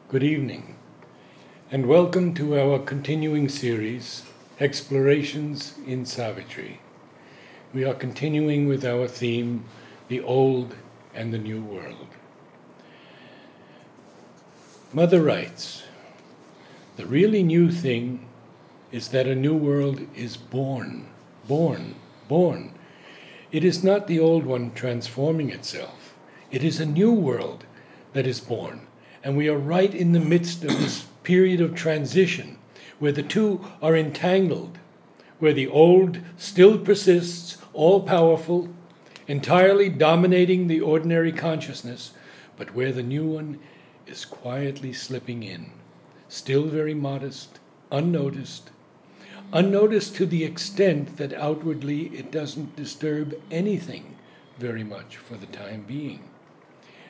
Good evening, and welcome to our continuing series, Explorations in Savitri. We are continuing with our theme, the Old and the New World. Mother writes, "The really new thing is that a new world is born. It is not the old one transforming itself. It is a new world that is born. And we are right in the midst of this period of transition where the two are entangled, where the old still persists, all-powerful, entirely dominating the ordinary consciousness, but where the new one is quietly slipping in, still very modest, unnoticed to the extent that outwardly it doesn't disturb anything very much for the time being.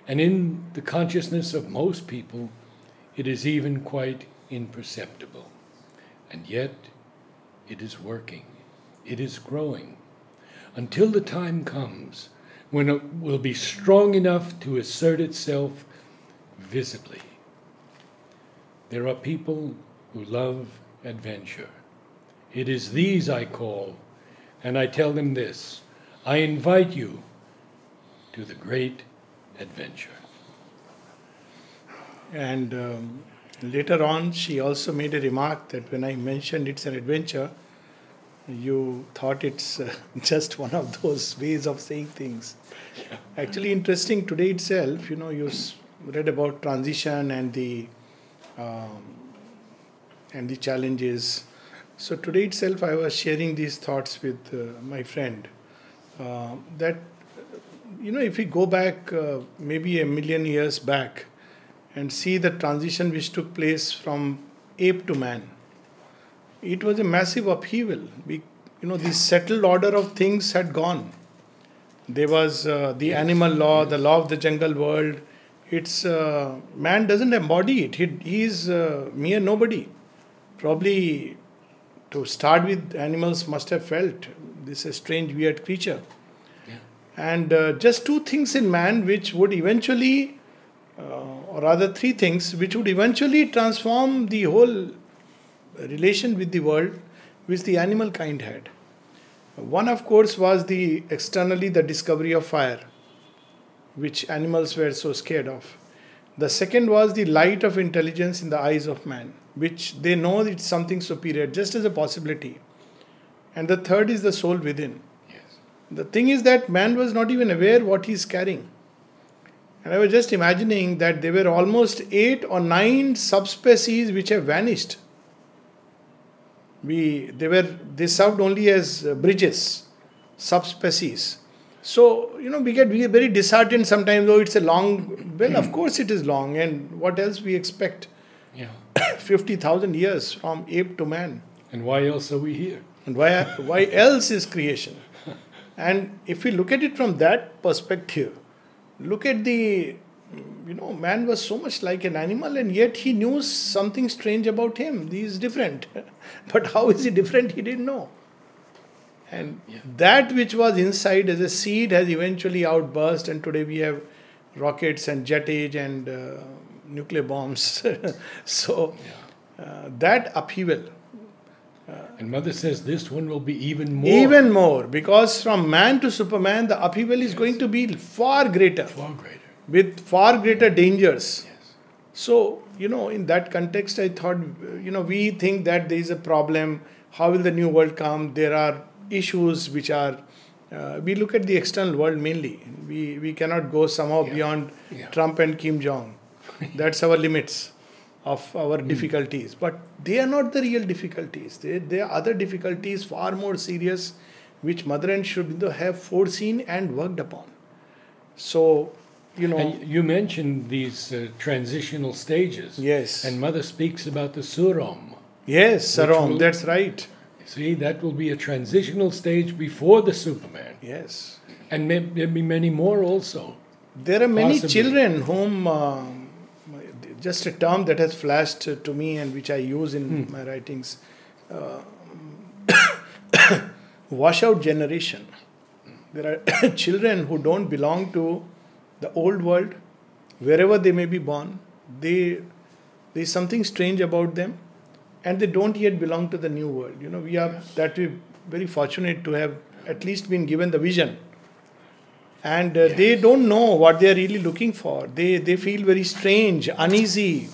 And in the consciousness of most people, it is even quite imperceptible. And yet, it is working. It is growing. Until the time comes when it will be strong enough to assert itself visibly. There are people who love adventure. It is these I call, and I tell them this: I invite you to the great adventure. And later on, she also made a remark that when I mentioned it's an adventure, you thought it's just one of those ways of saying things. Yeah. Actually, interesting today itself, read about transition and the challenges. So today itself, I was sharing these thoughts with my friend that if we go back maybe a million years back and see the transition which took place from ape to man, it was a massive upheaval. The settled order of things had gone. There was the animal law, the law of the jungle world. It's man doesn't embody it. He is mere nobody. Probably to start with, animals must have felt this is a strange, weird creature. And just two things in man which would eventually, or rather three things, which would eventually transform the whole relation with the world which the animal kind had. One, of course, was externally the discovery of fire, which animals were so scared of. The second was the light of intelligence in the eyes of man, which they know it's something superior, just as a possibility. And the third is the soul within. The thing is that man was not even aware what he's carrying. And I was just imagining that there were almost 8 or 9 subspecies which have vanished. They served only as bridges, subspecies. So, we get very disheartened sometimes, oh, it's a long, well, of course it is long, and what else we expect? Yeah. 50,000 years from ape to man. And why else are we here? And why else is creation? And if we look at it from that perspective, look at man was so much like an animal, and yet he knew something strange about him. He is different. But how is he different? He didn't know. And that which was inside as a seed has eventually outburst, and today we have rockets and jet age and nuclear bombs. So that upheaval. And Mother says this one will be even more. Even more, because from man to Superman, the upheaval is going to be far greater. Far greater. With far greater dangers. Yes. So, in that context, I thought, we think that there is a problem. How will the new world come? There are issues which are, we look at the external world mainly. We cannot go somehow beyond Trump and Kim Jong. That's our limits of our difficulties. But they are not the real difficulties. There are other difficulties far more serious which Mother and Sri Aurobindo have foreseen and worked upon. So, And you mentioned these transitional stages. Yes. And Mother speaks about the Surom. Yes, Sarom, that's right. See, that will be a transitional stage before the Superman. Yes. And there'll be many more also. There are many Possibly. children whom, just a term that has flashed to me and which I use in my writings, washout generation. There are children who don't belong to the old world, wherever they may be born. They There is something strange about them, and they don't yet belong to the new world. We are very fortunate to have at least been given the vision. And they don't know what they are really looking for. They feel very strange, uneasy,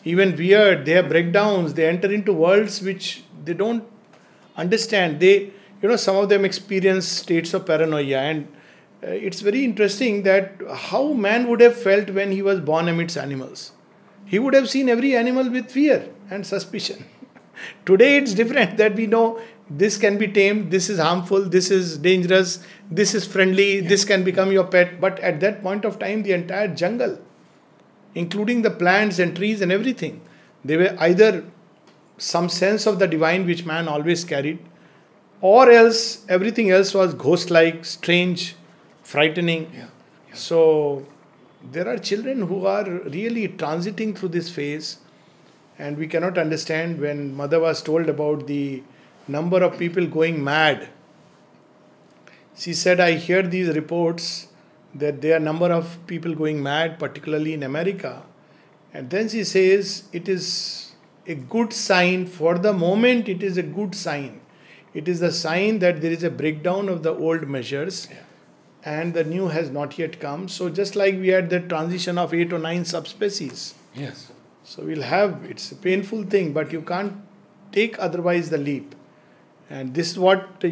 even weird. They have breakdowns. They enter into worlds which they don't understand. Some of them experience states of paranoia. And it's very interesting that how man would have felt when he was born amidst animals. He would have seen every animal with fear and suspicion. Today it's different, that we know this can be tamed, this is harmful, this is dangerous, this is friendly, this can become your pet. But at that point of time, the entire jungle, including the plants and trees and everything, they were either some sense of the divine which man always carried, or else everything else was ghost-like, strange, frightening. So there are children who are really transiting through this phase, and we cannot understand. When mother was told about the number of people going mad, she said, I hear these reports that there are a number of people going mad, particularly in America. And then she says, it is a good sign. For the moment, it is a good sign. It is the sign that there is a breakdown of the old measures, and the new has not yet come. So just like we had the transition of 8 or 9 subspecies. So we'll have, it's a painful thing, but you can't take otherwise the leap. And this is what,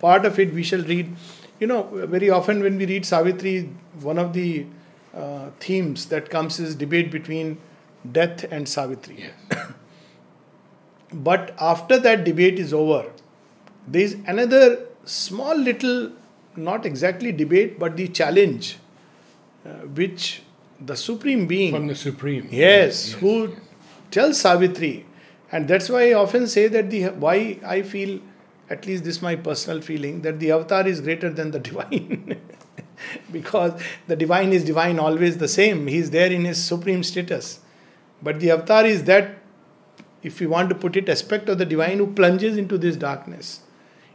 part of it we shall read. Very often when we read Savitri, one of the themes that comes is debate between death and Savitri. But after that debate is over, there is another small little, not exactly debate, but the challenge which the Supreme Being, from the Supreme, who tells Savitri. And that's why I often say that why I feel, at least this is my personal feeling, that the avatar is greater than the divine. Because the divine is divine, always the same. He is there in his supreme status. But the avatar is that, if we want to put it, aspect of the divine who plunges into this darkness.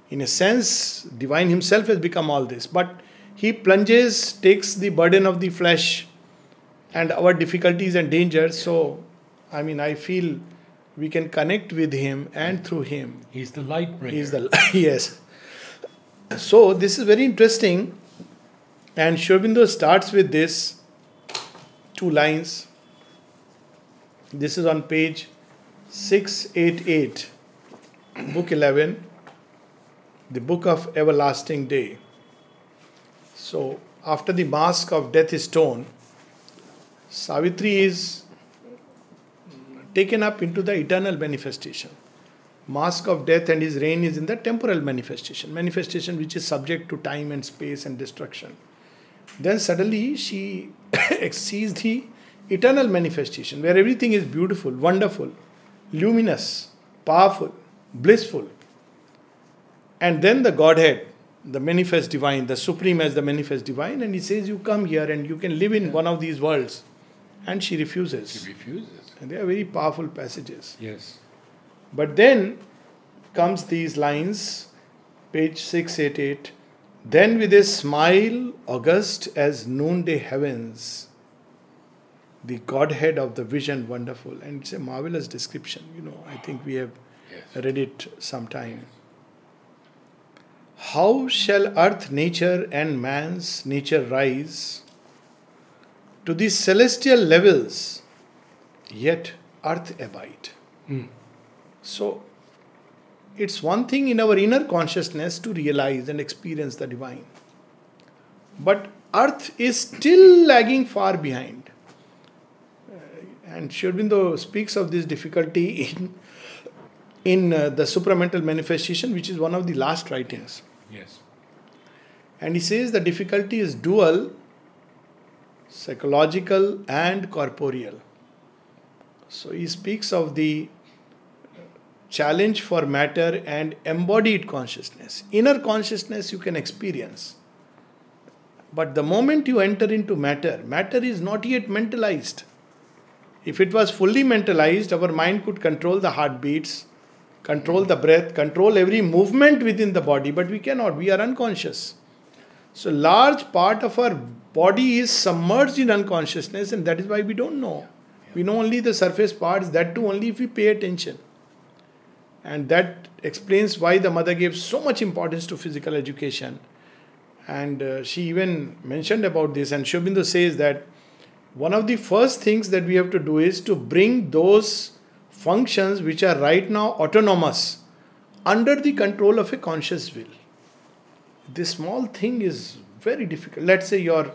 In a sense, divine himself has become all this. But he plunges, takes the burden of the flesh and our difficulties and dangers. So, I feel we can connect with him, and through him. He's the light bringer. He's the yes. So this is very interesting, and Sri Aurobindo starts with this 2 lines. This is on page 688, book 11, the book of everlasting day. So after the mask of death is torn, Savitri is taken up into the eternal manifestation. Mask of death and his reign is in the temporal manifestation which is subject to time and space and destruction. Then suddenly she sees the eternal manifestation where everything is beautiful, wonderful, luminous, powerful, blissful. And then the Godhead, the manifest divine, the Supreme as the manifest divine, and he says, you come here and you can live in one of these worlds. And she refuses. And they are very powerful passages. But then comes these lines, page 688. Then with a smile august as noonday heavens, the Godhead of the vision wonderful. And it's a marvelous description. I think we have read it sometime. How shall earth nature and man's nature rise to the celestial levels, yet earth abide? So, it's one thing in our inner consciousness to realize and experience the divine. But earth is still lagging far behind. And Sri Aurobindo speaks of this difficulty in the supramental manifestation, which is one of the last writings. And he says the difficulty is dual, psychological and corporeal. So he speaks of the challenge for matter and embodied consciousness. Inner consciousness you can experience. But the moment you enter into matter, matter is not yet mentalized. If it was fully mentalized, our mind could control the heartbeats, control the breath, control every movement within the body, but we cannot. We are unconscious. So large part of our body is submerged in unconsciousness, and that is why we don't know We know only the surface parts, that too only if we pay attention. And that explains why the mother gave so much importance to physical education. And she even mentioned about this, and Sri Aurobindo says that one of the first things that we have to do is to bring those functions which are right now autonomous under the control of a conscious will. This small thing is very difficult. Let's say your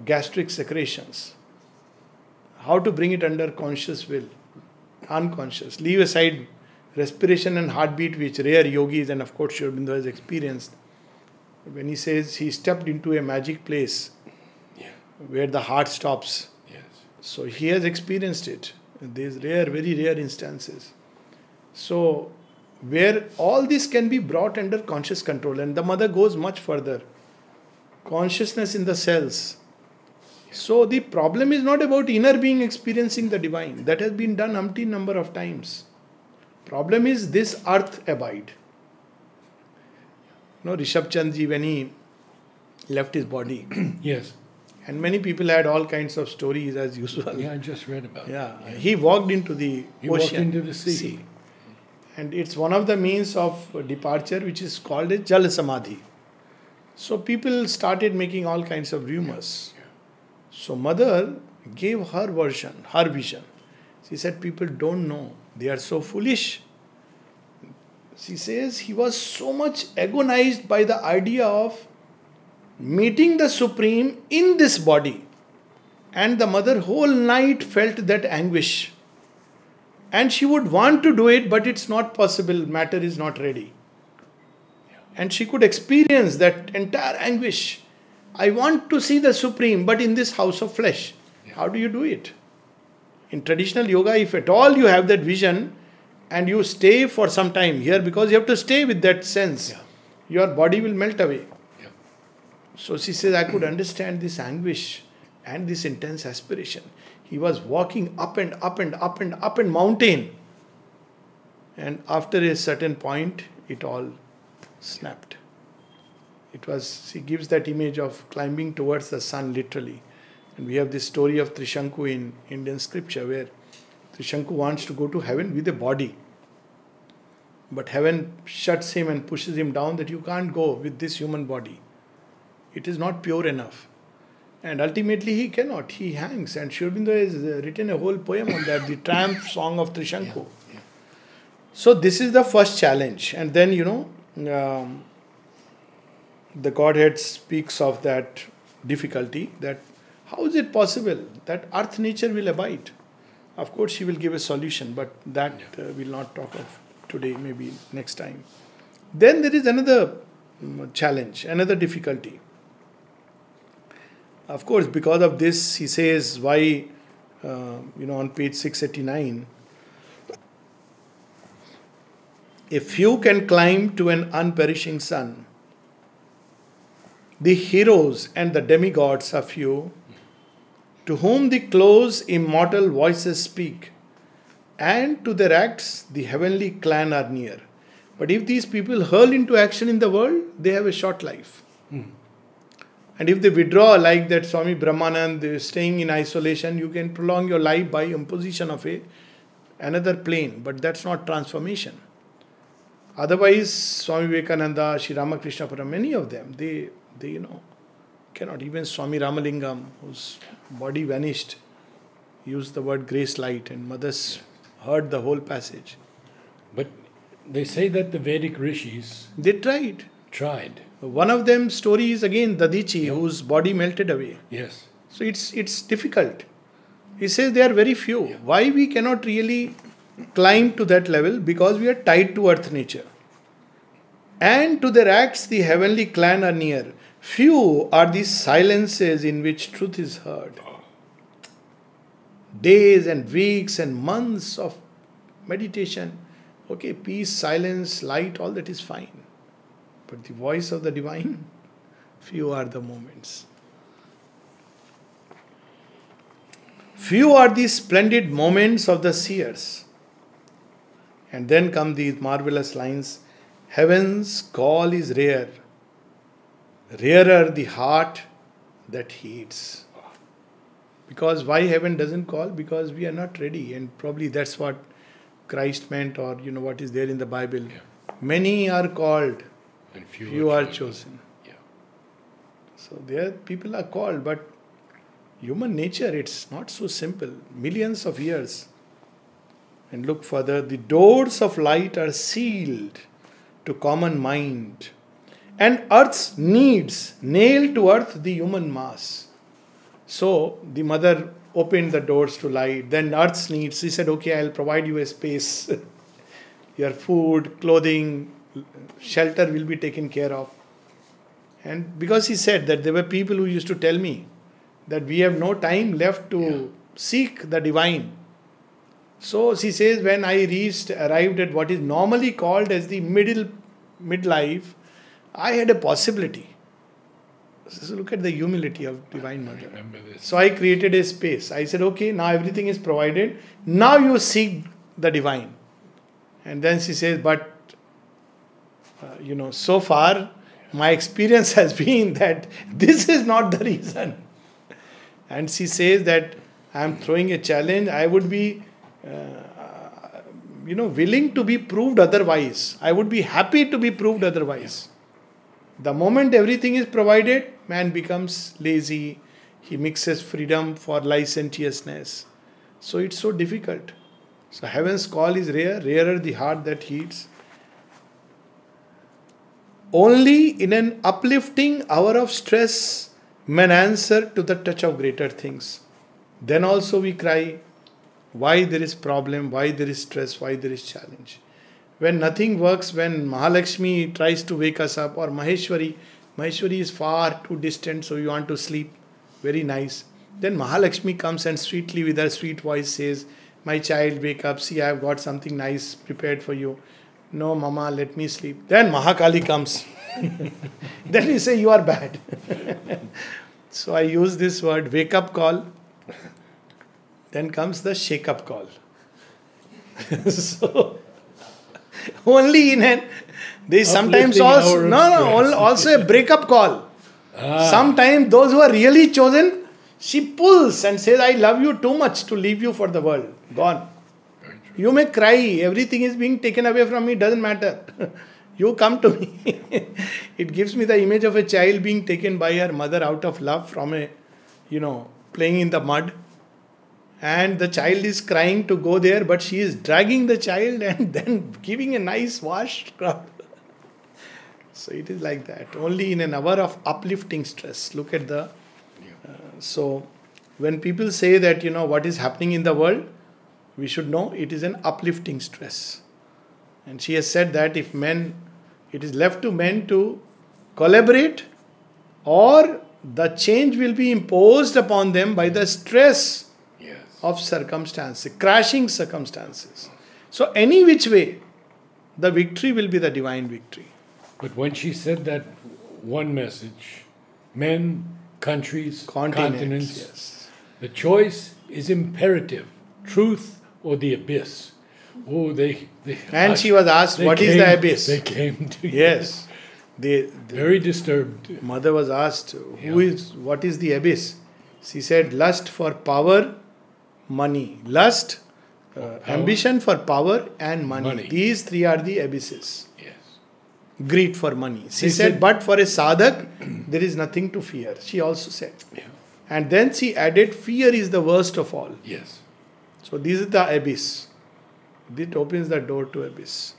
gastric secretions. How to bring it under conscious will? Unconscious. Leave aside respiration and heartbeat, which rare yogis and of course Sri Aurobindo has experienced. When he says he stepped into a magic place where the heart stops. Yes. So he has experienced it. These rare, very rare instances. So where all this can be brought under conscious control, and the mother goes much further. Consciousness in the cells. So the problem is not about inner being experiencing the divine. That has been done umpteen number of times. Problem is this earth abide. Rishabh Chandji, when he left his body, Yes. and many people had all kinds of stories as usual. Yeah, I just read about it. He walked into the He ocean. walked into the sea. And it's one of the means of departure which is called a Jal Samadhi. So people started making all kinds of rumors. So mother gave her version, her vision. She said people don't know. They are so foolish. She says he was so much agonized by the idea of meeting the Supreme in this body. And the mother whole night felt that anguish. And she would want to do it, but it's not possible. Matter is not ready. And she could experience that entire anguish. I want to see the Supreme, but in this house of flesh. How do you do it? In traditional yoga, if at all you have that vision and you stay for some time here, because you have to stay with that sense, your body will melt away. So she says, I could understand this anguish and this intense aspiration. He was walking up and up and up and up and mountain. And after a certain point, it all snapped. She gives that image of climbing towards the sun literally. And we have this story of Trishanku in Indian scripture where Trishanku wants to go to heaven with a body. But heaven shuts him and pushes him down that you can't go with this human body. It is not pure enough. And ultimately he cannot. He hangs. And Sri Aurobindo has written a whole poem on that, the triumph song of Trishanku. So this is the first challenge. And then, the Godhead speaks of that difficulty, that how is it possible that earth nature will abide? Of course, she will give a solution, but that we'll not talk of today, maybe next time. Then there is another challenge, another difficulty. Of course, because of this, he says why, on page 689, a few can climb to an unperishing sun. The heroes and the demigods are few, to whom the close immortal voices speak, and to their acts the heavenly clan are near. But if these people hurl into action in the world, they have a short life. And if they withdraw, like that Swami Brahmanand, staying in isolation, you can prolong your life by imposition of another plane, but that's not transformation. Otherwise, Swami Vivekananda, Sri Ramakrishna Param, many of them, they cannot. Even Swami Ramalingam, whose body vanished, used the word grace light, and mothers heard the whole passage. But they say that the Vedic rishis They tried. One of them story is again Dadichi, whose body melted away. Yes. So it's difficult. He says they are very few. Why we cannot really climb to that level? Because we are tied to earth nature. And to their acts the heavenly clan are near. Few are the silences in which truth is heard. Days and weeks and months of meditation. Okay, peace, silence, light, all that is fine. But the voice of the divine, few are the moments. Few are the splendid moments of the seers. And then come these marvelous lines. Heaven's call is rare. Rarer the heart that heeds. Because why heaven doesn't call? Because we are not ready. And probably that's what Christ meant, or what is there in the Bible. Yeah. Many are called, And few are chosen. Yeah. So there people are called, but human nature, it's not so simple. Millions of years. And look further, the doors of light are sealed to common mind, and earth's needs nail to earth the human mass. So the mother opened the doors to light, then earth's needs, she said, okay, I'll provide you a space. Your food, clothing, shelter will be taken care of. And because he said that there were people who used to tell me that we have no time left to seek the divine. So she says, when I arrived at what is normally called as the midlife, I had a possibility. So look at the humility of Divine Mother. I remember this. So I created a space. I said, okay, now everything is provided. Now you seek the divine. And then she says, but so far my experience has been that this is not the reason. And she says that I am throwing a challenge. I would be willing to be proved otherwise. I would be happy to be proved otherwise. The moment everything is provided, man becomes lazy. He mixes freedom for licentiousness. So it's so difficult. So heaven's call is rare, rarer the heart that heeds. Only in an uplifting hour of stress men answer to the touch of greater things. Then also we cry, why there is problem, why there is stress, why there is challenge. When nothing works, when Mahalakshmi tries to wake us up, or Maheshwari is far too distant, so you want to sleep, very nice. Then Mahalakshmi comes and sweetly with her sweet voice says, my child, wake up, see I have got something nice prepared for you. No, Mama, let me sleep. Then Mahakali comes. Then you say you are bad. So I use this word, wake up call. Then comes the shake up call. So only in an they sometimes also a breakup call. Sometimes those who are really chosen, she pulls and says, I love you too much to leave you for the world. Gone. You may cry, everything is being taken away from me, doesn't matter. You come to me. It gives me the image of a child being taken by her mother out of love from playing in the mud. And the child is crying to go there, but she is dragging the child and then giving a nice wash scrub. So it is like that. Only in an hour of uplifting stress. Look at the... so when people say that, what is happening in the world, we should know it is an uplifting stress. And she has said that if it is left to men to collaborate, or the change will be imposed upon them by the stress of circumstances, crashing circumstances. So any which way, the victory will be the divine victory. But when she said that one message, men, countries, continents, the choice is imperative, truth or the abyss. Oh, and she was asked, what is the abyss? They came to yes. Very disturbed. Mother was asked, what is the abyss? She said, lust for power, money. Lust, ambition for power and money. These three are the abysses. Yes. Greed for money. She said, but for a sadhak, there is nothing to fear. She also said. Yeah. And then she added, fear is the worst of all. Yes. So this is the abyss. It opens the door to abyss.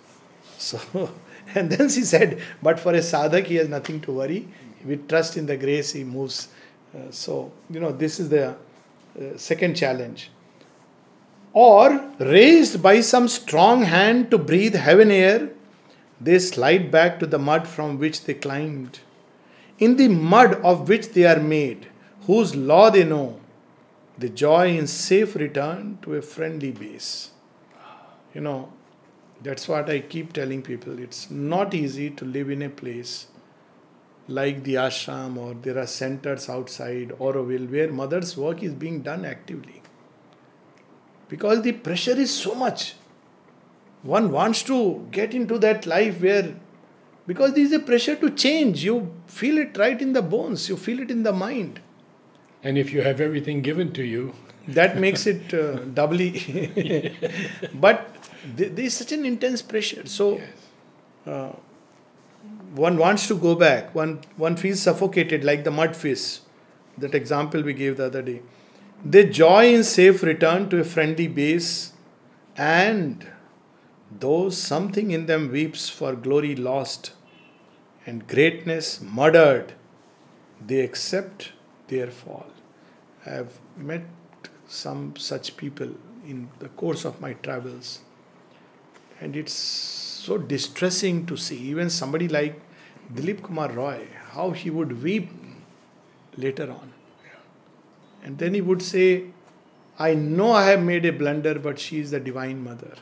So, and then she said, but for a sadhak, he has nothing to worry. With trust in the grace, he moves. This is the second challenge. Or, raised by some strong hand to breathe heaven air, they slide back to the mud from which they climbed. In the mud of which they are made, whose law they know, the joy in safe return to a friendly base. That's what I keep telling people. It's not easy to live in a place like the ashram, or there are centers outside Auroville where mother's work is being done actively. Because the pressure is so much. One wants to get into that life where, because there is a pressure to change. You feel it right in the bones. You feel it in the mind. And if you have everything given to you, that makes it doubly. But there is such an intense pressure. So yes. one wants to go back. One feels suffocated like the mud fish. That example we gave the other day. They joy in safe return to a friendly base, and though something in them weeps for glory lost and greatness murdered, they accept their fall. I have met some such people in the course of my travels, and it's so distressing to see. Even somebody like Dilip Kumar Roy, how he would weep later on. And then he would say, I know I have made a blunder, but she is the Divine Mother.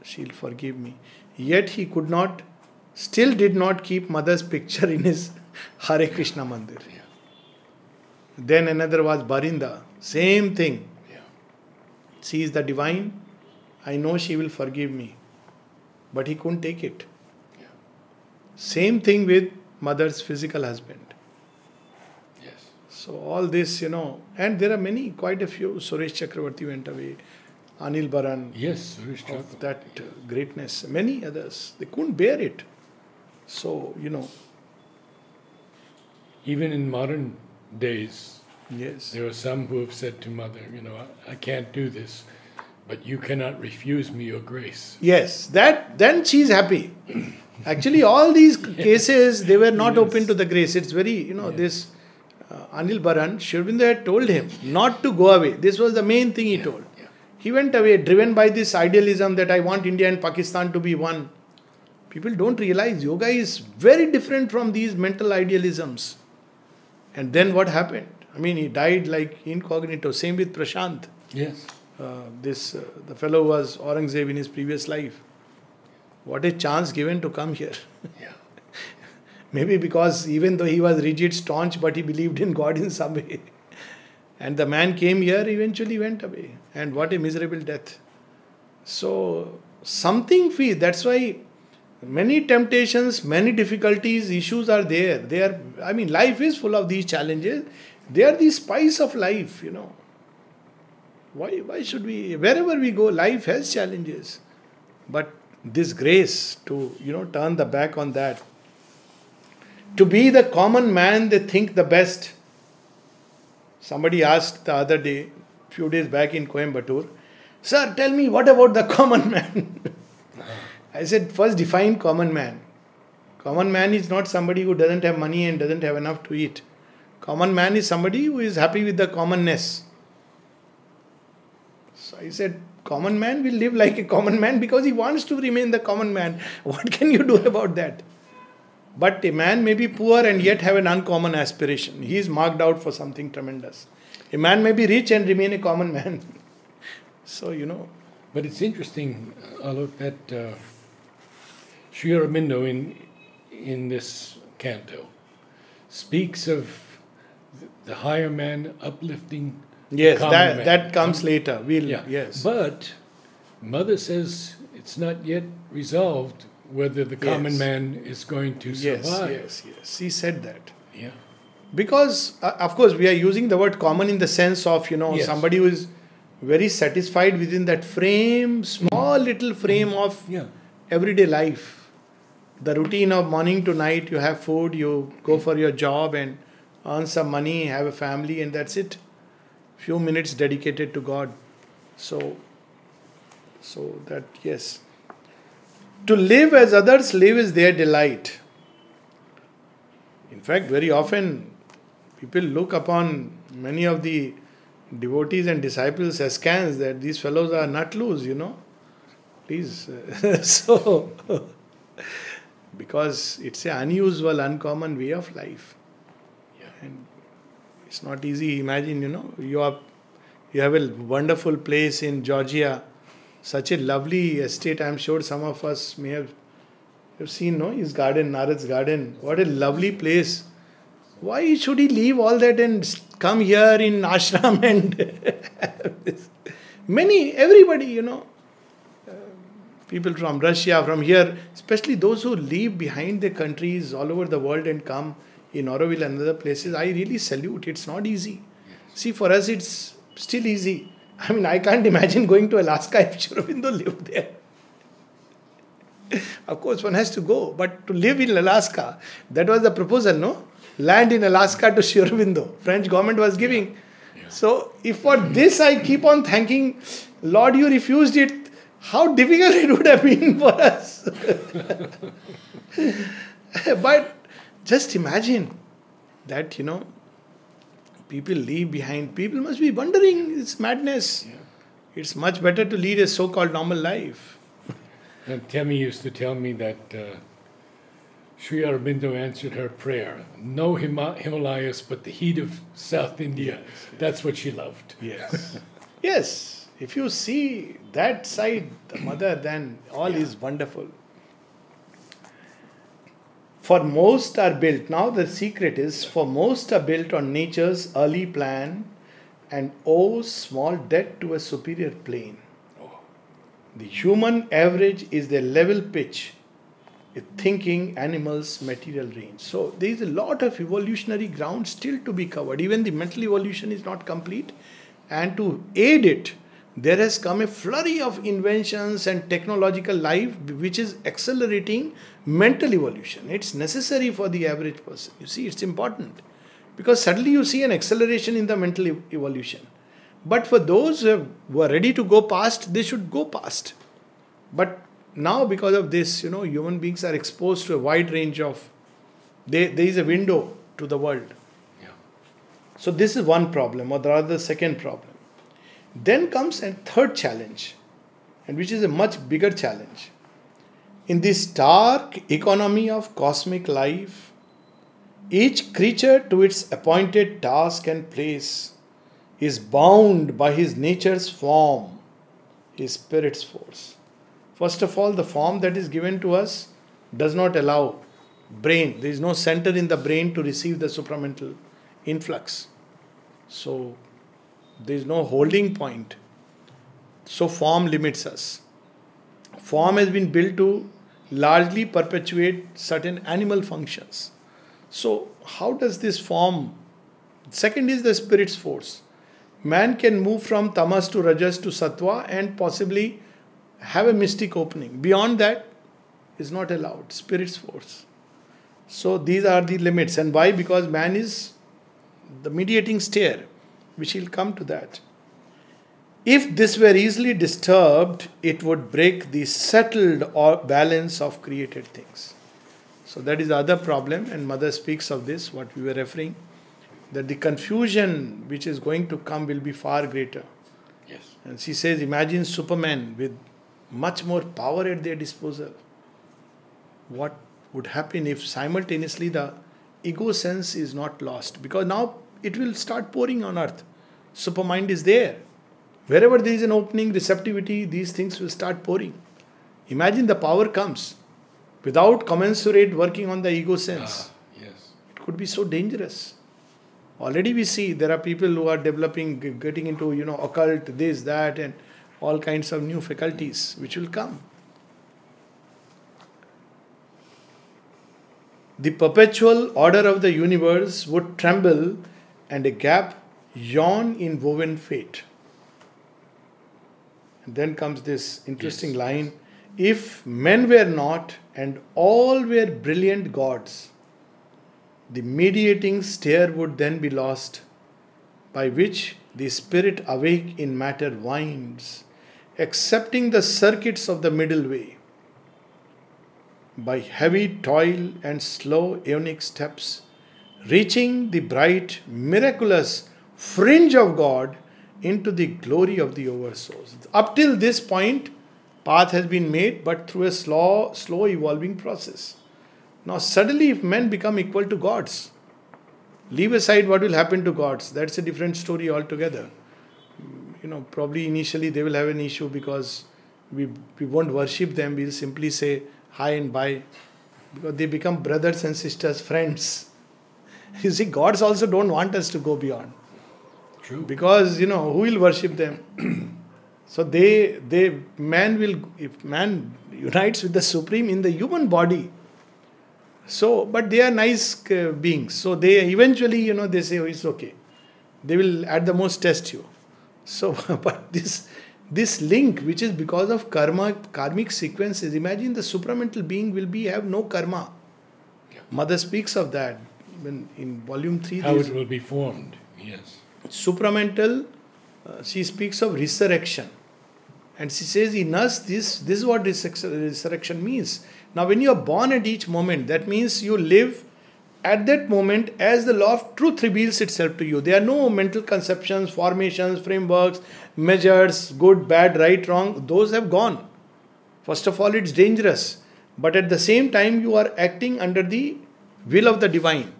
She'll forgive me. Yet he could not, still did not keep Mother's picture in his Hare Krishna Mandir. Yeah. Then another was Barinda. Same thing. Yeah. She is the Divine. I know she will forgive me. But he couldn't take it. Yeah. Same thing with Mother's physical husband. Yes. So all this, and there are many, quite a few. Suresh Chakravarti went away. Anil Baran. Yes, Suresh Of Chakravarti. that greatness. Many others. They couldn't bear it. So, Even in modern days, yes. there are some who have said to Mother, I can't do this, but you cannot refuse me your grace. Yes, then she is happy. Actually, all these cases, they were not Yes. open to the grace. It's very, this Anil Baran, Sri Aurobindo had told him not to go away. This was the main thing he told. Yeah. He went away driven by this idealism that I want India and Pakistan to be one. People don't realize yoga is very different from these mental idealisms. And then what happened? He died like incognito. Same with Prashant. Yes. The fellow was Aurangzeb in his previous life. What a chance given to come here. Yeah. Maybe because even though he was rigid, staunch, but he believed in God in some way. And the man came here, eventually went away. And what a miserable death. So, something that's why many temptations, many difficulties, issues are there. Life is full of these challenges. They are the spice of life, Why should we, wherever we go, life has challenges. But this grace to, turn the back on that. To be the common man, they think the best. Somebody asked the other day, few days back in Coimbatore, Sir, tell me, what about the common man? I said, first define common man. Common man is not somebody who doesn't have money and doesn't have enough to eat. Common man is somebody who is happy with the commonness. So I said, common man will live like a common man because he wants to remain the common man. What can you do about that? But a man may be poor and yet have an uncommon aspiration. He is marked out for something tremendous. A man may be rich and remain a common man. So, But it's interesting, Alok, that Sri Aurobindo in this canto speaks of the higher man uplifting yes, the common man. that comes later. Yes. But Mother says it's not yet resolved whether the common man is going to survive. Yes. She said that. Yeah. Because, of course, we are using the word common in the sense of, Yes. somebody who is very satisfied within that frame, small little frame of Yeah. everyday life. The routine of morning to night, you have food, you go for your job and earn some money, have a family, and that's it. Few minutes dedicated to God. So that, yes. To live as others live is their delight. In fact, very often people look upon many of the devotees and disciples askance that these fellows are nut loose, Please. So, because it's an unusual, uncommon way of life. Yeah. And it's not easy. Imagine, you have a wonderful place in Georgia, such a lovely estate. I'm sure some of us may have seen, his garden, Narad's garden. What a lovely place. Why should he leave all that and come here in ashram and everybody, people from Russia, from here, especially those who leave behind their countries all over the world and come. in Auroville and other places, I really salute. It's not easy. See, for us, it's still easy. I mean, I can't imagine going to Alaska if Sri Aurobindo lived there. Of course, one has to go, but to live in Alaska, that was the proposal, no? Land in Alaska to Sri Aurobindo. French government was giving. Yeah. So, if for this I keep on thanking, Lord, you refused it, how difficult it would have been for us. But just imagine that, people leave behind. People must be wondering, it's madness. Yeah. It's much better to lead a so-called normal life. And Temi used to tell me that Sri Aurobindo answered her prayer. No Himalayas, but the heat of South India. That's what she loved. Yes. Yes. If you see that side, the mother, then all is wonderful. For most are built, now the secret is, for most are built on nature's early plan and owe small debt to a superior plane. The human average is the level pitch with thinking animals' material range. So there is a lot of evolutionary ground still to be covered. Even the mental evolution is not complete. And to aid it, there has come a flurry of inventions and technological life which is accelerating mental evolution. It's necessary for the average person. You see, it's important. Because suddenly you see an acceleration in the mental evolution. But for those who are ready to go past, they should go past. But now because of this, human beings are exposed to a wide range of... There is a window to the world. Yeah. So this is one problem, or rather the second problem. Then comes a third challenge, and which is a much bigger challenge. In this dark economy of cosmic life, each creature to its appointed task and place is bound by his nature's form, his spirit's force. First of all, the form that is given to us does not allow brain. There is no center in the brain to receive the supramental influx. So, there is no holding point. So, form limits us. Form has been built to largely perpetuate certain animal functions. So, how does this form? Second is the spirit's force. Man can move from tamas to rajas to sattva and possibly have a mystic opening. Beyond that is not allowed. Spirit's force. So these are the limits. And why? Because man is the mediating stair. We shall come to that. If this were easily disturbed, it would break the settled balance of created things. So that is the other problem, and Mother speaks of this, what we were referring, that the confusion which is going to come will be far greater. Yes. And she says, imagine Superman with much more power at their disposal. What would happen if simultaneously the ego sense is not lost? Because now it will start pouring on earth. Supermind is there. Wherever there is an opening, receptivity, these things will start pouring. Imagine the power comes without commensurate working on the ego sense. Yes. It could be so dangerous. Already we see there are people who are developing, getting into, occult, this, that, and all kinds of new faculties which will come. The perpetual order of the universe would tremble and a gap yawn in woven fate. And then comes this interesting line. If men were not and all were brilliant gods, the mediating stair would then be lost, by which the spirit awake in matter winds, accepting the circuits of the middle way. By heavy toil and slow aeonic steps, reaching the bright, miraculous fringe of God into the glory of the oversource. Up till this point, path has been made, but through a slow evolving process. Now suddenly if men become equal to gods, leave aside what will happen to gods. That's a different story altogether. Probably initially they will have an issue because we won't worship them. We'll simply say hi and bye. Because they become brothers and sisters, friends. You see, gods also don't want us to go beyond. True. Because, who will worship them? So if man unites with the Supreme in the human body, So, but they are nice beings. So they eventually, they say, oh, it's okay. They will at the most test you. So, but this link, which is because of karmic sequences. Imagine the supramental being will have no karma. Yeah. Mother speaks of that in volume 3. How it will be formed, yes. Supramental, she speaks of resurrection. And she says in us, this is what resurrection means. Now when you are born at each moment, that means you live at that moment as the law of truth reveals itself to you. There are no mental conceptions, formations, frameworks, measures, good, bad, right, wrong. Those have gone. First of all, it's dangerous. But at the same time, you are acting under the will of the divine,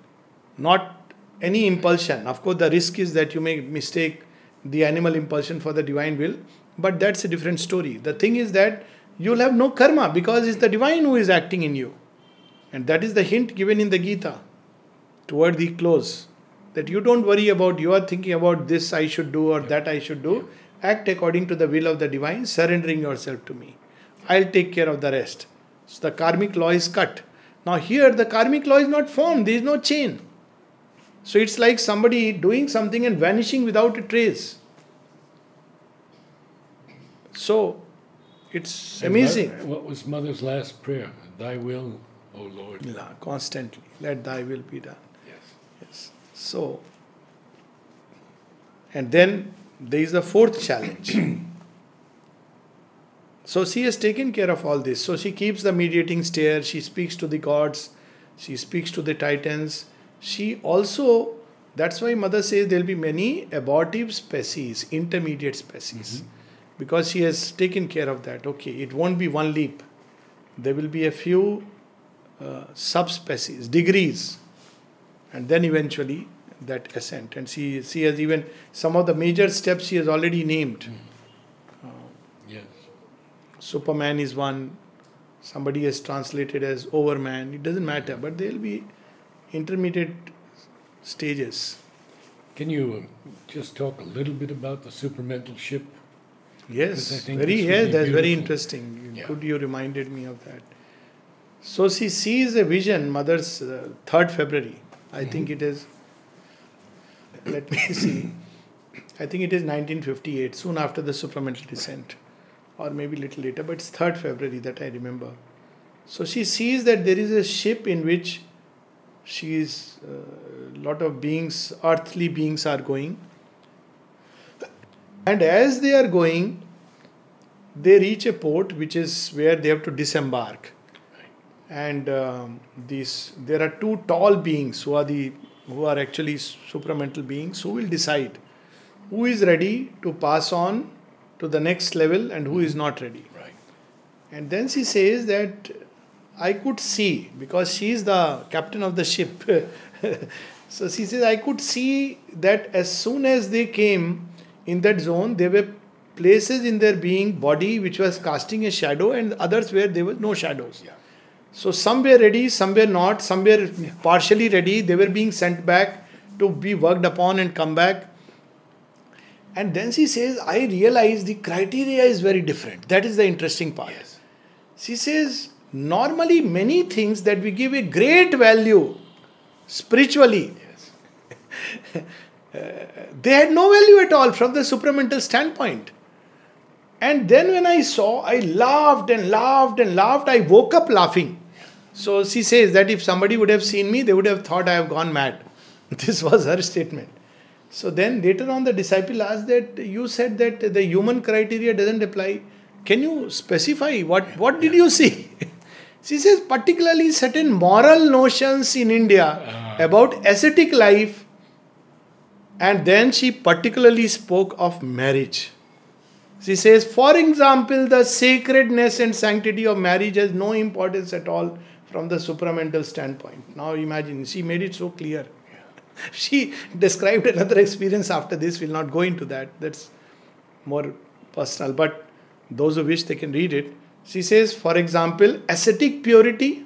not any impulsion. Of course, the risk is that you may mistake the animal impulsion for the divine will. But that's a different story. The thing is that you'll have no karma because it's the divine who is acting in you. And that is the hint given in the Gita toward the close. That you don't worry about, you are thinking about this I should do or that I should do. Act according to the will of the divine, surrendering yourself to me. I'll take care of the rest. So the karmic law is cut. Now here the karmic law is not formed. There is no chain. So it's like somebody doing something and vanishing without a trace. So it's amazing. What was Mother's last prayer? Thy will, O Lord. Constantly. Let thy will be done. Yes. So, and then there is the fourth challenge. So she has taken care of all this. So she keeps the mediating stair. She speaks to the gods. She speaks to the titans. She also, that's why Mother says there will be many abortive species, intermediate species. Mm-hmm. Because she has taken care of that. Okay, it won't be one leap. There will be a few subspecies, degrees. And then eventually that ascent. And she has even some of the major steps she has already named. Yes. Superman is one. Somebody has translated as overman. It doesn't matter. But there will be intermediate stages. Can you just talk a little bit about the supramental ship? Yes, that's very interesting. Yeah. Good, you reminded me of that. So she sees a vision, Mother's 3rd February. I think it is, let me see, I think it is 1958, soon after the supramental descent. Or maybe a little later, but it's 3rd February that I remember. So she sees that there is a ship in which a lot of beings, earthly beings are going. And as they are going, they reach a port which is where they have to disembark. And there are two tall beings who are actually supramental beings who will decide who is ready to pass on to the next level and who is not ready. Right. And then she says that I could see, because she is the captain of the ship. So she says I could see that as soon as they came in that zone, there were places in their being, body, which was casting a shadow, and others where there were no shadows. Yeah. So some were ready, some were not, some were partially ready. They were being sent back to be worked upon and come back. And then she says, I realize the criteria is very different. That is the interesting part. Yes. She says, normally many things that we give a great value spiritually, they had no value at all from the supramental standpoint. And then when I saw, I laughed and laughed and laughed. I woke up laughing. So she says that if somebody would have seen me, they would have thought I have gone mad. This was her statement. So then later on the disciple asked that, you said that the human criteria doesn't apply. Can you specify what did you see? She says particularly certain moral notions in India about ascetic life. And then she particularly spoke of marriage. She says, for example, the sacredness and sanctity of marriage has no importance at all from the supramental standpoint. Now imagine, she made it so clear. She described another experience after this. We'll not go into that. That's more personal. But those who wish, they can read it. She says, for example, ascetic purity.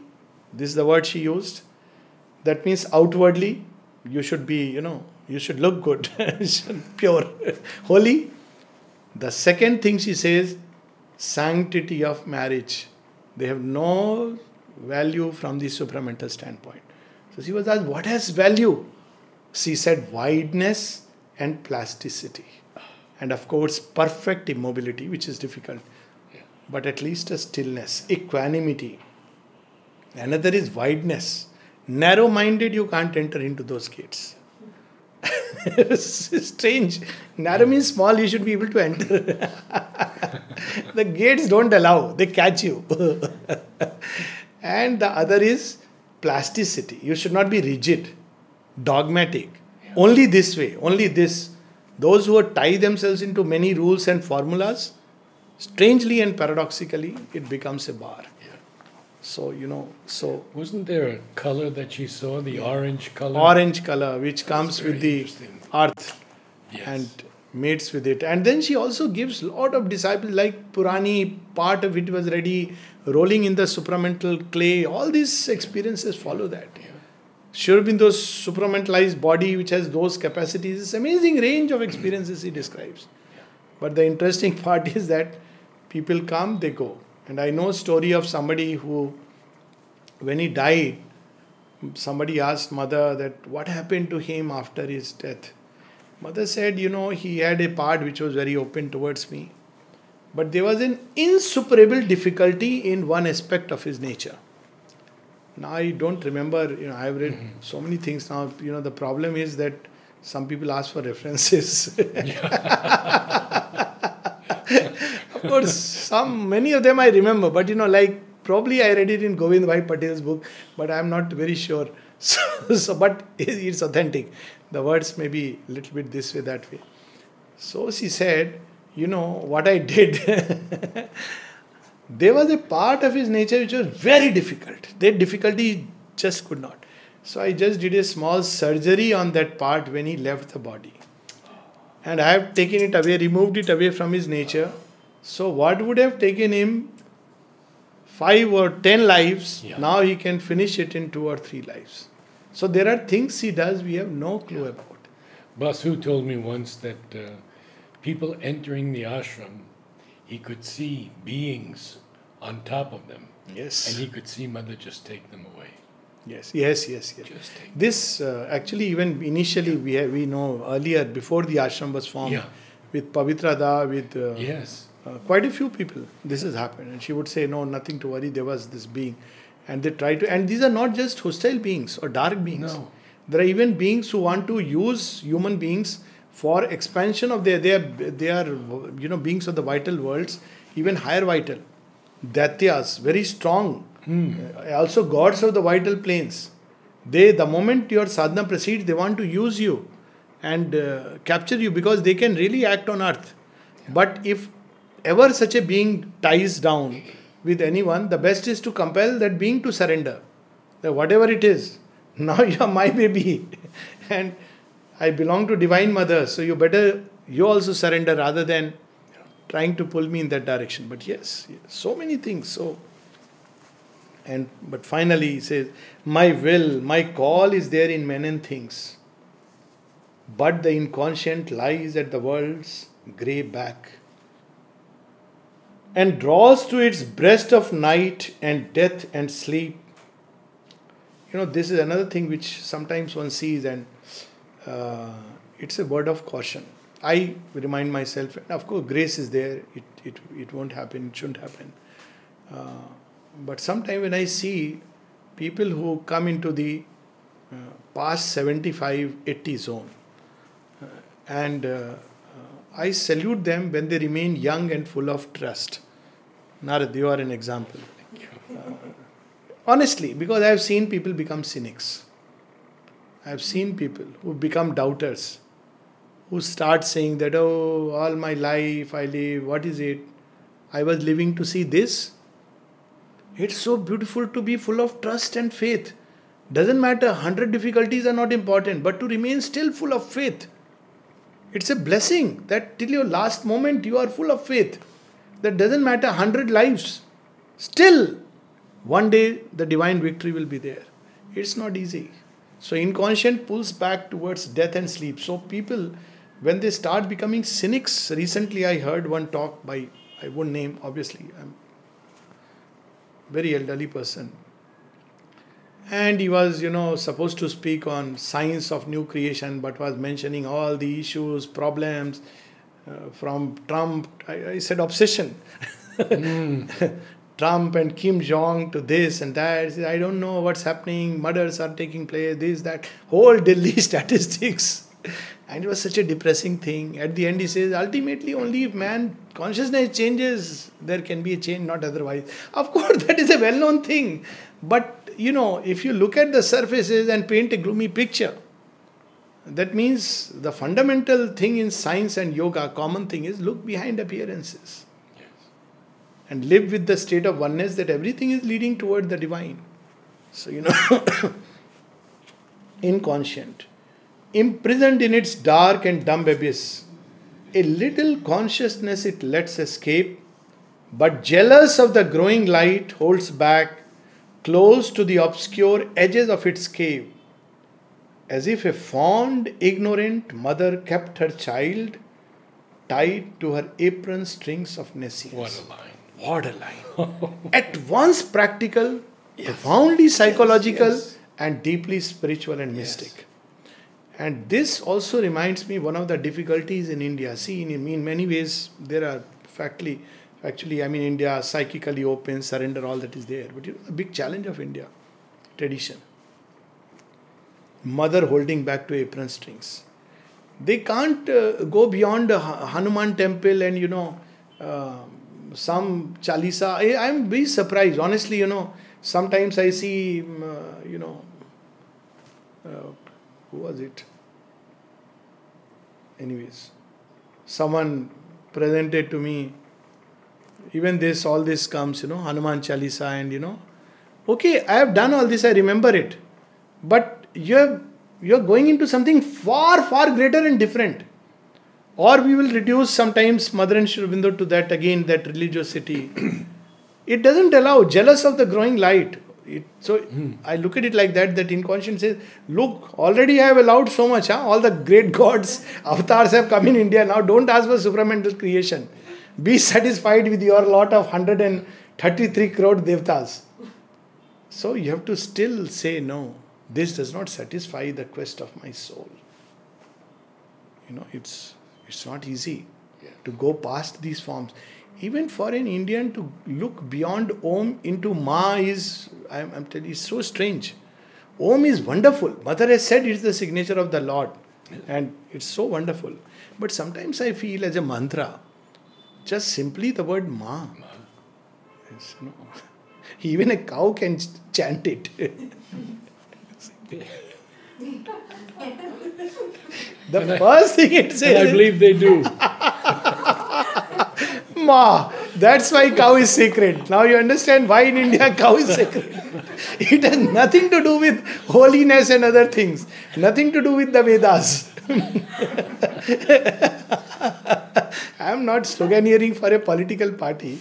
This is the word she used. That means outwardly, you should be, you should look good, pure, holy. The second thing she says, sanctity of marriage. They have no value from the supramental standpoint. So she was asked, what has value? She said, wideness and plasticity. And of course, perfect immobility, which is difficult. But at least a stillness, equanimity. Another is wideness. Narrow-minded, you can't enter into those gates. It's strange. Narrow means small, you should be able to enter. The gates don't allow, they catch you. And the other is plasticity. You should not be rigid, dogmatic. Only this way, only this. Those who tie themselves into many rules and formulas, strangely and paradoxically, it becomes a bar. So, wasn't there a color that she saw, the orange color? Orange color, which comes with the earth and mates with it. And then she also gives a lot of disciples, like Purani, part of it was ready, rolling in the supramental clay. All these experiences follow that. Sri Aurobindo's supramentalized body, which has those capacities, this amazing range of experiences he describes. But the interesting part is that people come, they go. And I know a story of somebody who, when he died, somebody asked mother that what happened to him after his death. Mother said, he had a part which was very open towards me. But there was an insuperable difficulty in one aspect of his nature. Now I don't remember, I have read so many things now. The problem is that some people ask for references. Of course, many of them I remember, but probably I read it in Govind Bhai Patel's book, but I am not very sure. But it's authentic. The words may be a little bit this way, that way. So she said, what I did, there was a part of his nature which was very difficult. That difficulty just could not. So I just did a small surgery on that part when he left the body. And I have taken it away, removed it away from his nature. So what would have taken him 5 or 10 lives, now he can finish it in 2 or 3 lives. So there are things he does we have no clue about. Basu told me once that people entering the ashram, he could see beings on top of them. Yes. And he could see Mother just take them away. Yes. This actually, even initially, we know earlier, before the ashram was formed, with Pavitra Da, with quite a few people, this has happened. And she would say, no, nothing to worry, there was this being. And they try to, and these are not just hostile beings or dark beings. No. There are even beings who want to use human beings for expansion of they are beings of the vital worlds, even higher vital. Daityas, very strong. Also gods of the vital planes. The moment your sadhana proceeds, they want to use you and capture you because they can really act on earth. But if ever such a being ties down with anyone, the best is to compel that being to surrender. That whatever it is, now you are my baby and I belong to Divine Mother, so you also surrender rather than trying to pull me in that direction. But yes, so many things. But finally he says, my will, my call is there in men and things. But the inconscient lies at the world's grey back and draws to its breast of night and death and sleep. This is another thing which sometimes one sees, and it's a word of caution. I remind myself, and of course grace is there, it won't happen, it shouldn't happen. But sometimes when I see people who come into the past 75-80 zone, and I salute them when they remain young and full of trust. Narad, you are an example. Honestly, because I have seen people become cynics. I have seen people who become doubters, who start saying that, oh, all my life I live, what is it? I was living to see this. It's so beautiful to be full of trust and faith. Doesn't matter, 100 difficulties are not important, but to remain still full of faith. It's a blessing that till your last moment you are full of faith. That doesn't matter, 100 lives. Still, one day the divine victory will be there. It's not easy. So inconscient pulls back towards death and sleep. So people, when they start becoming cynics, recently I heard one talk by, I won't name, obviously, I'm a very elderly person. And he was, supposed to speak on science of new creation, but was mentioning all the issues, problems from Trump. I said obsession. Trump and Kim Jong to this and that. He said, I don't know what's happening. Murders are taking place. This, that. Whole Delhi statistics. And it was such a depressing thing. At the end, he says, ultimately, only if man consciousness changes, there can be a change, not otherwise. Of course, that is a well-known thing. But, if you look at the surfaces and paint a gloomy picture, that means the fundamental thing in science and yoga, common thing is look behind appearances. Yes. And live with the state of oneness that everything is leading toward the divine. So, inconscient. Imprisoned in its dark and dumb abyss, a little consciousness it lets escape, but jealous of the growing light holds back, close to the obscure edges of its cave, as if a fond, ignorant mother kept her child tied to her apron strings of nescience. What a line. At once practical, yes, profoundly psychological, yes, and deeply spiritual and mystic. Yes. And this also reminds me one of the difficulties in India. See, in many ways, there are factually, India psychically open, surrender, all that is there. But the big challenge of India, tradition. Mother holding back to apron strings. They can't go beyond a Hanuman temple and, some Chalisa. I'm very surprised. Honestly, sometimes I see, who was it? Anyways, someone presented to me, even all this comes, Hanuman Chalisa and, okay, I have done all this, I remember it. But you're going into something far, far greater and different. Or we will reduce sometimes Mother and Sri Aurobindo to that again, that religiosity. It doesn't allow, jealous of the growing light. I look at it like that inconscient says, look, already I have allowed so much. All the great gods, avatars have come in India. Now don't ask for supramental creation. Be satisfied with your lot of 133 crore devtas. So you have to still say, no, this does not satisfy the quest of my soul. It's not easy to go past these forms. Even for an Indian to look beyond Om into Ma is, I'm telling you, it's so strange. Om is wonderful. Mother has said it's the signature of the Lord. And it's so wonderful. But sometimes I feel as a mantra, just simply the word Ma. Yes, even a cow can chant it. The first thing it says. And I believe they do. Ma. That's why cow is sacred. Now you understand why in India cow is sacred. It has nothing to do with holiness and other things. Nothing to do with the Vedas. I am not sloganeering for a political party.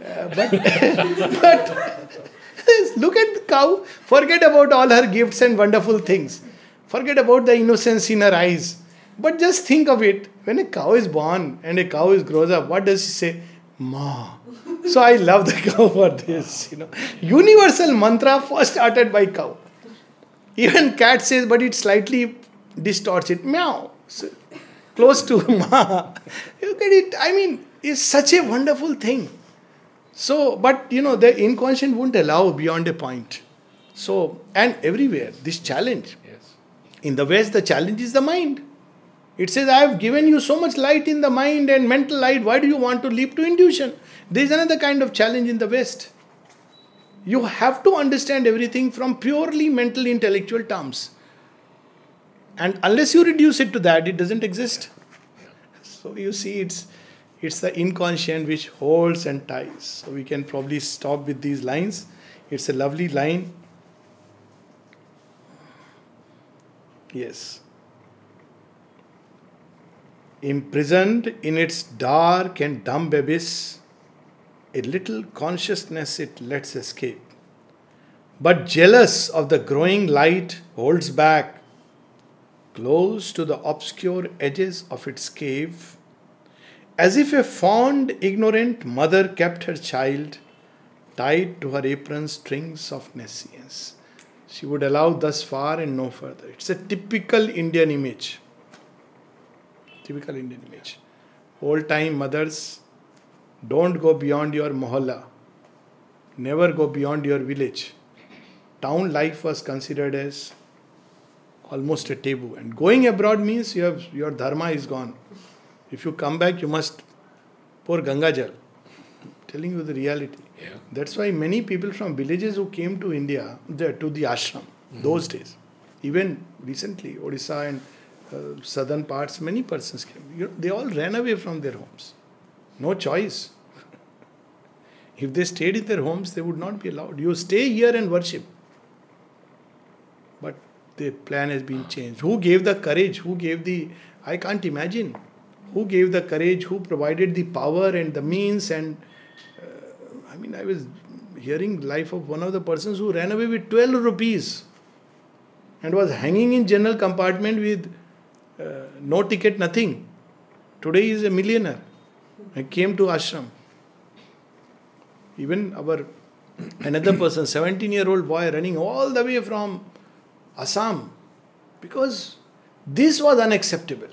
But look at the cow. Forget about all her gifts and wonderful things. Forget about the innocence in her eyes. But just think of it. When a cow is born and a cow grows up, what does she say? Ma. So I love the cow for this. Universal mantra first uttered by cow. Even cat says, but it slightly distorts it. Meow. So, close to ma. Look at it. It's such a wonderful thing. So, but the inconscient won't allow beyond a point. So, and everywhere, this challenge. Yes. In the West, the challenge is the mind. It says, I have given you so much light in the mind and mental light. Why do you want to leap to intuition? There is another kind of challenge in the West. You have to understand everything from purely mental, intellectual terms. And unless you reduce it to that, it doesn't exist. So you see, it's the inconscient which holds and ties. So we can probably stop with these lines. It's a lovely line. Yes. Imprisoned in its dark and dumb abyss, a little consciousness it lets escape. But jealous of the growing light holds back, close to the obscure edges of its cave, as if a fond, ignorant mother kept her child tied to her apron strings of nescience. She would allow thus far and no further. It's a typical Indian image. Typical Indian image. Old time mothers, don't go beyond your mohalla. Never go beyond your village. Town life was considered as almost a taboo. And going abroad means your dharma is gone. If you come back, you must pour Ganga Jal. Telling you the reality. Yeah. That's why many people from villages who came to India, to the ashram, those days, even recently, Odisha and southern parts, many persons came. They all ran away from their homes. No choice. If they stayed in their homes, they would not be allowed. You stay here and worship. But the plan has been changed. Who gave the courage? I can't imagine. Who gave the courage? Who provided the power and the means? And I was hearing life of one of the persons who ran away with 12 rupees and was hanging in general compartment with no ticket, nothing. Today he is a millionaire. I came to ashram. Even another person, 17-year-old boy running all the way from Assam, because this was unacceptable.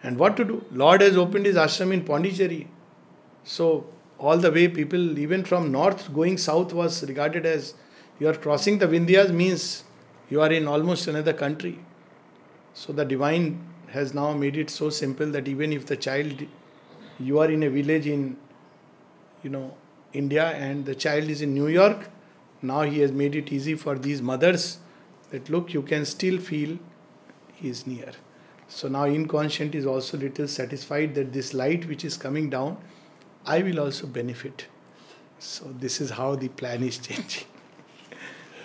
And what to do? Lord has opened his ashram in Pondicherry. So all the way people, even from north going south, was regarded as you are crossing the Vindhyas means you are in almost another country. So the divine has now made it so simple that even if the child, you are in a village in, India and the child is in New York, now he has made it easy for these mothers that look, you can still feel he is near. So now inconscient is also little satisfied that this light which is coming down, I will also benefit. So this is how the plan is changing.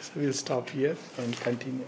So we'll stop here and continue.